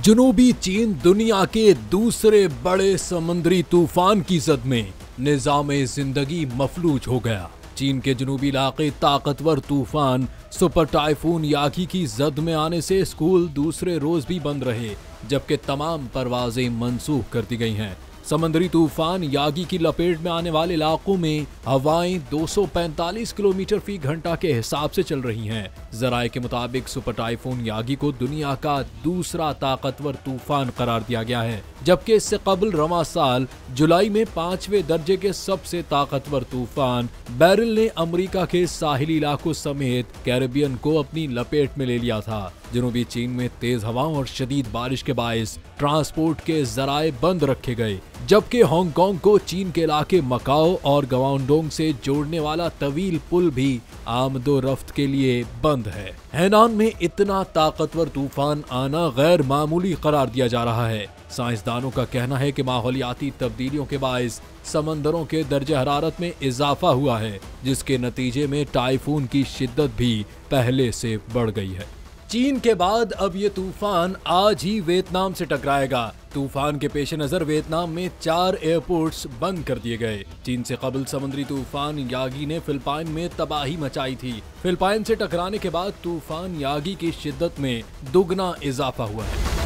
जनूबी चीन दुनिया के दूसरे बड़े समुद्री तूफान की जद में निजामे जिंदगी मफलूज हो गया। चीन के जनूबी इलाके ताकतवर तूफान सुपर टाइफून यागी की जद में आने से स्कूल दूसरे रोज भी बंद रहे, जबकि तमाम परवाजें मंसूख कर दी गई हैं। समुद्री तूफान यागी की लपेट में आने वाले इलाकों में हवाएं 245 किलोमीटर फी घंटा के हिसाब से चल रही हैं। जराये के मुताबिक सुपर टाइफून यागी को दुनिया का दूसरा ताकतवर तूफान करार दिया गया है, जबकि इससे कबल रवां साल जुलाई में 5वें दर्जे के सबसे ताकतवर तूफान बैरल ने अमेरिका के साहिली इलाकों समेत कैरेबियन को अपनी लपेट में ले लिया था। जनूबी चीन में तेज हवाओं और शदीद बारिश के बायस ट्रांसपोर्ट के जराये बंद रखे गए, जबकि हांगकांग को चीन के इलाके मकाओ और ग्वांगडोंग से जोड़ने वाला तवील पुल भी आमदोरफ्त के लिए बंद है। हैनान में इतना ताकतवर तूफान आना गैर मामूली करार दिया जा रहा है। साइंसदानों का कहना है कि माहौलियाती तब्दीलियों के बायस समंदरों के दर्जे हरारत में इजाफा हुआ है, जिसके नतीजे में टाइफून की शिद्दत भी पहले से बढ़ गई है। चीन के बाद अब ये तूफान आज ही वियतनाम से टकराएगा। तूफान के पेश नजर वियतनाम में 4 एयरपोर्ट्स बंद कर दिए गए। चीन से कबल समुद्री तूफान यागी ने फिलिपाइन में तबाही मचाई थी। फिलिपाइन से टकराने के बाद तूफान यागी की शिद्दत में दुगना इजाफा हुआ है।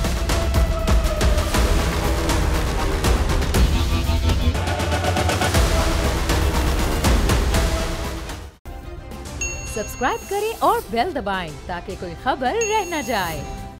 सब्सक्राइब करें और बेल दबाएं ताकि कोई खबर रह न जाए।